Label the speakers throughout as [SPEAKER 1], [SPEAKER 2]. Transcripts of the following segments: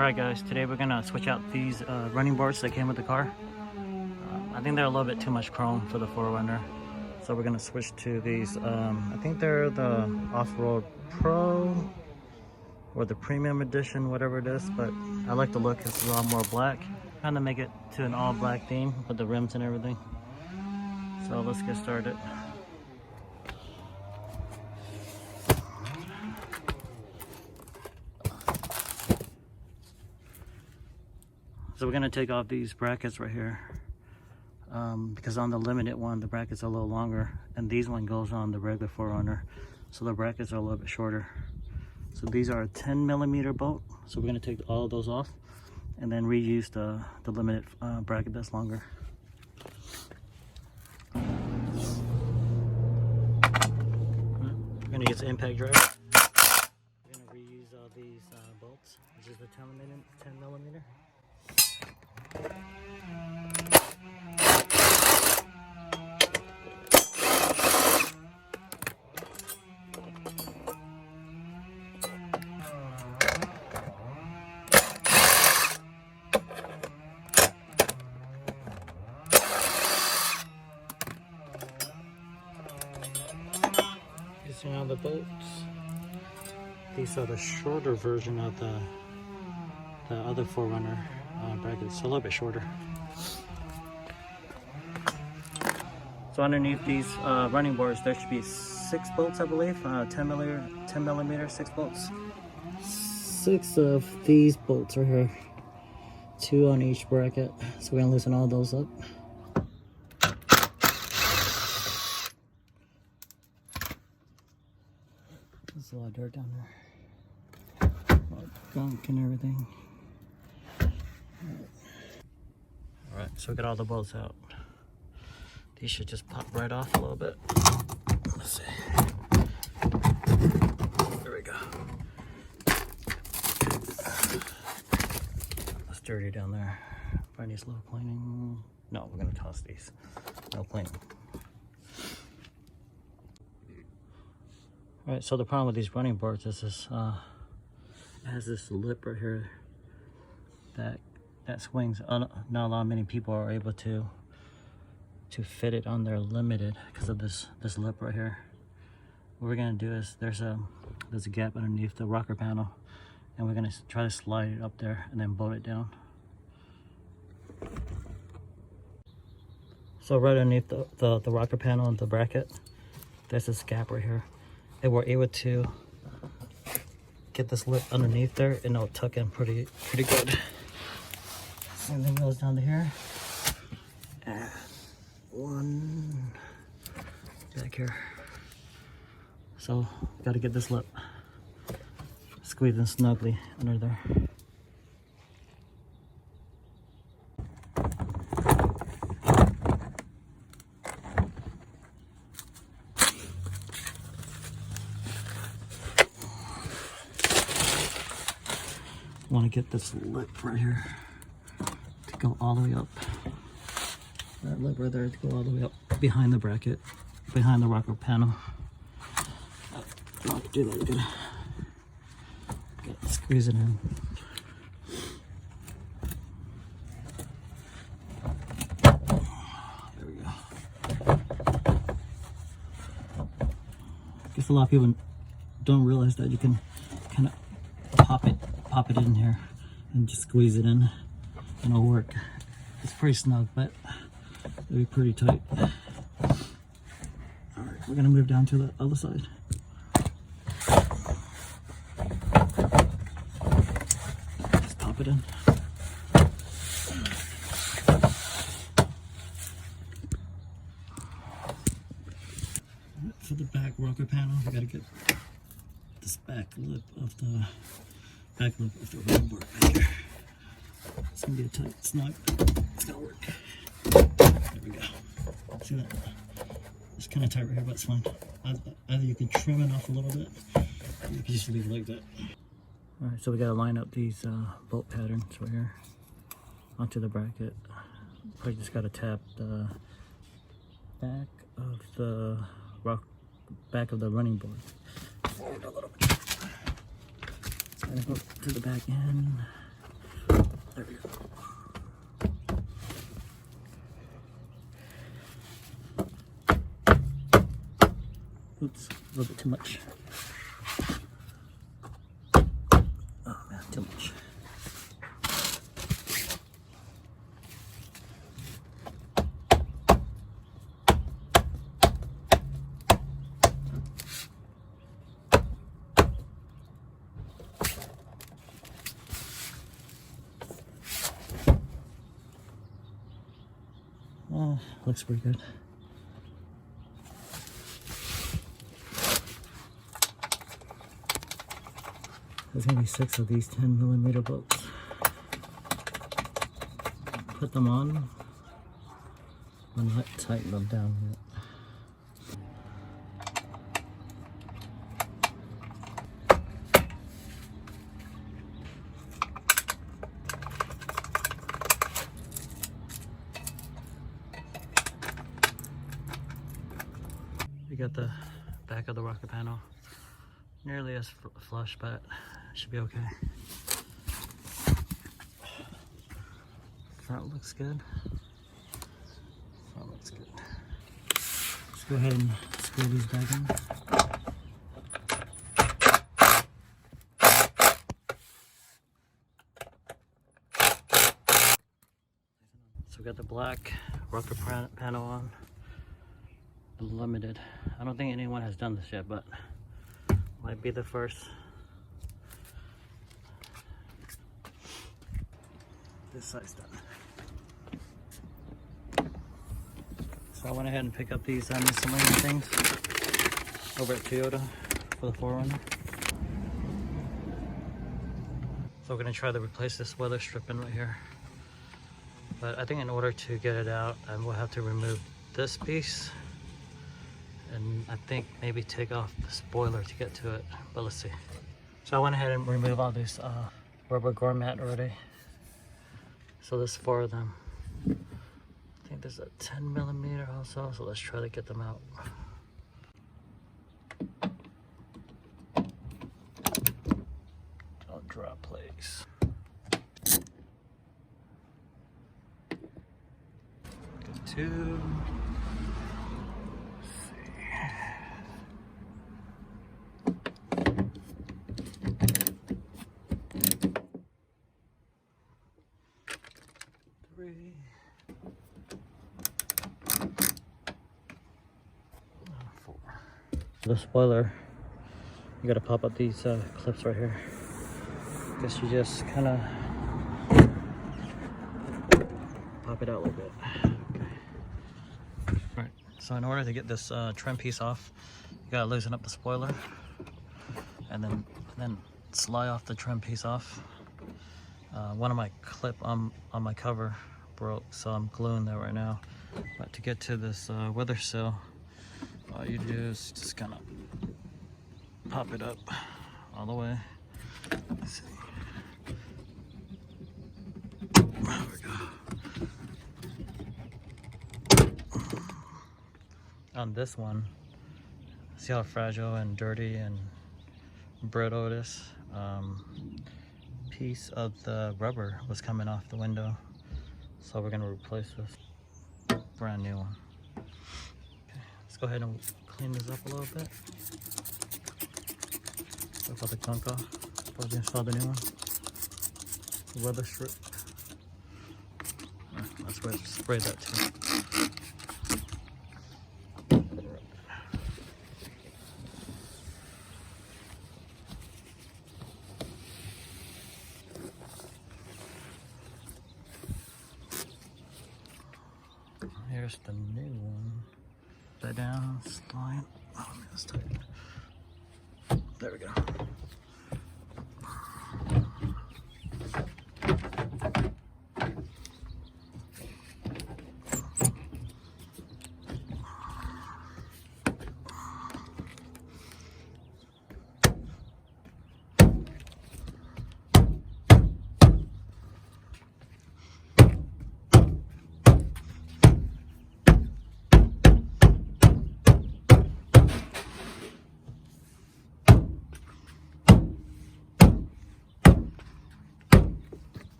[SPEAKER 1] Alright guys, today we're gonna switch out these running boards that came with the car. I think they're a little bit too much chrome for the 4Runner. So we're gonna switch to these, I think they're the Off-Road Pro or the Premium Edition, whatever it is. But I like the look, it's a lot more black. Kind of make it to an all black theme with the rims and everything. So let's get started. So we're gonna take off these brackets right here because on the limited one, the brackets are a little longer, and these one goes on the regular 4Runner, so the brackets are a little bit shorter. So these are a 10mm bolt, so we're gonna take all of those off and then reuse the limited bracket that's longer. We're gonna use the impact driver. We're gonna reuse all these bolts, which is the 10mm. Using all the bolts. These are the shorter version of the other 4Runner brackets, a little bit shorter. So underneath these running boards, there should be 6 bolts, I believe, 10mm 6 bolts. 6 of these bolts right here, 2 on each bracket. So we're gonna loosen all those up. There's a lot of dirt down there, a lot of gunk and everything. Alright, so we got all the bolts out. These should just pop right off a little bit. Let's see. There we go. It's dirty down there. Probably needs a little cleaning. No, we're gonna toss these. No cleaning. Alright, so the problem with these running boards is this, it has this lip right here that swings. Not a lot many people are able to fit it on their limited because of this lip right here. What we're gonna do is there's a gap underneath the rocker panel, and we're gonna try to slide it up there and then bolt it down. So right underneath the rocker panel and the bracket, there's this gap right here, and we're able to get this lip underneath there, and it'll tuck in pretty good. Same thing goes down to here. And one back here. So got to get this lip squeezing snugly under there. Want to get this lip right here to go all the way up. That lip right there to go all the way up behind the bracket, behind the rocker panel. Not do that good. Squeeze it in. There we go. I guess a lot of people don't realize that you can kind of pop it in here and just squeeze it in, and it'll work. It's pretty snug, but it'll be pretty tight. Alright, we're gonna move down to the other side. Just pop it in. For the back rocker panel, we gotta get this back lip of the running board back here. It's gonna be a tight snug. It's gonna work. There we go. See that? It's kind of tight right here, but it's fine. Either you can trim it off a little bit, or you can just leave it like that. Alright, so we gotta line up these bolt patterns right here onto the bracket. Probably just gotta tap the back of the running board forward a little bit. It's gonna go to the back end. There we go. Oops, a little bit too much. Oh man, too much. Oh, looks pretty good. There's gonna be 6 of these 10mm bolts. Put them on. I'm not tighten them down yet. We got the back of the rocker panel nearly as flush, but it should be okay. Front looks good. Front looks good. Let's go ahead and screw these back in. So we got the black rocker panel on. Limited. I don't think anyone has done this yet, but might be the first. This side's done. So I went ahead and picked up these miscellaneous things over at Toyota for the 4Runner. So we're going to try to replace this weather stripping right here. But I think in order to get it out, we'll have to remove this piece. And I think maybe take off the spoiler to get to it, but let's see. So I went ahead and removed all this rubber gore mat already. So there's 4 of them. I think there's a 10mm also, so let's try to get them out. Don't drop, please. Good 2. 3. 4. The spoiler, you gotta pop up these clips right here. Guess you just kind of pop it out a little bit. Okay. All right. So in order to get this trim piece off, you gotta loosen up the spoiler, and then slide off the trim piece off. One of my clip on my cover broke, so I'm gluing that right now. But to get to this weather sill, all you do is just kind of pop it up all the way. Let's see. There we go. On this one, see how fragile and dirty and brittle it is? Piece of the rubber was coming off the window, so we're going to replace this. Brand new one. Okay, let's go ahead and clean this up a little bit. Look all the gunk off before we install the new one. The weather strip. Let's spray that too. Here's the new one. That down, slide. Oh man, that's tight. There we go.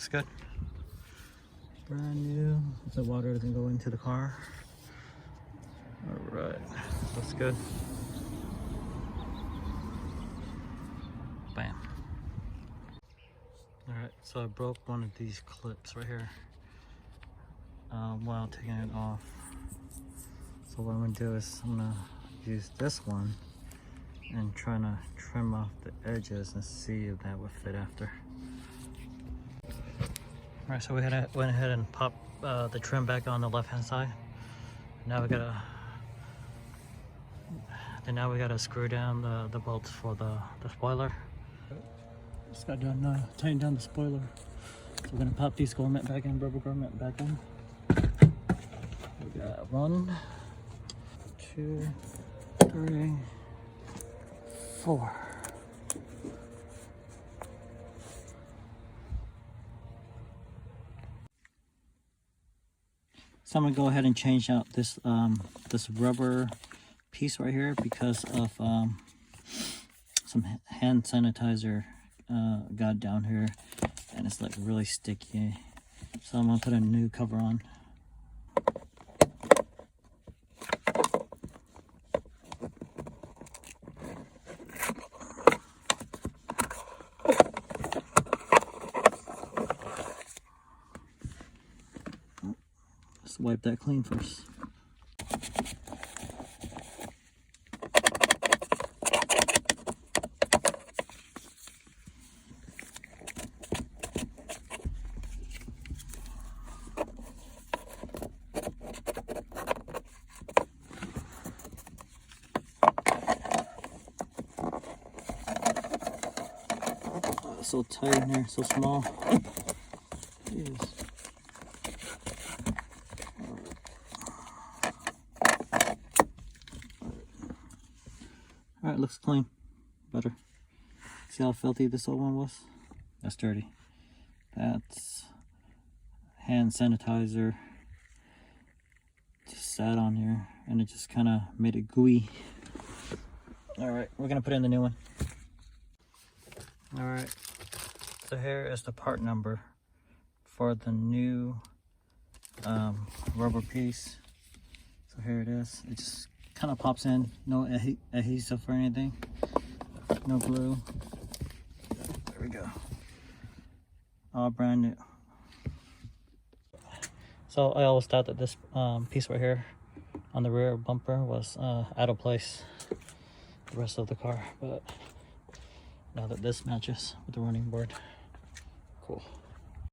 [SPEAKER 1] looks good. Brand new. The water doesn't go into the car. Alright, looks good. Bam. Alright, so I broke one of these clips right here while taking it off. So what I'm going to do is I'm going to use this one and trying to trim off the edges and see if that would fit after. Alright, so we went ahead and popped the trim back on the left hand side. Now we gotta screw down the bolts for the spoiler. Just got done tightening down the spoiler. So we're gonna pop these garment back in, rubber garment back in. We got 1, 2, 3, 4. So I'm gonna go ahead and change out this this rubber piece right here because of some hand sanitizer got down here and it's like really sticky. So I'm gonna put a new cover on. Let's wipe that clean first. So tight in there, so small. Jeez. Alright, looks clean. Better. See how filthy this old one was? That's dirty. That's hand sanitizer. Just sat on here and it just kind of made it gooey. Alright, we're gonna put in the new one. Alright, so here is the part number for the new rubber piece. So here it is. It just kind of pops in. No adhesive or anything. No glue. There we go. All brand new. So I always thought that this piece right here on the rear bumper was out of place the rest of the car, but now that this matches with the running board, cool.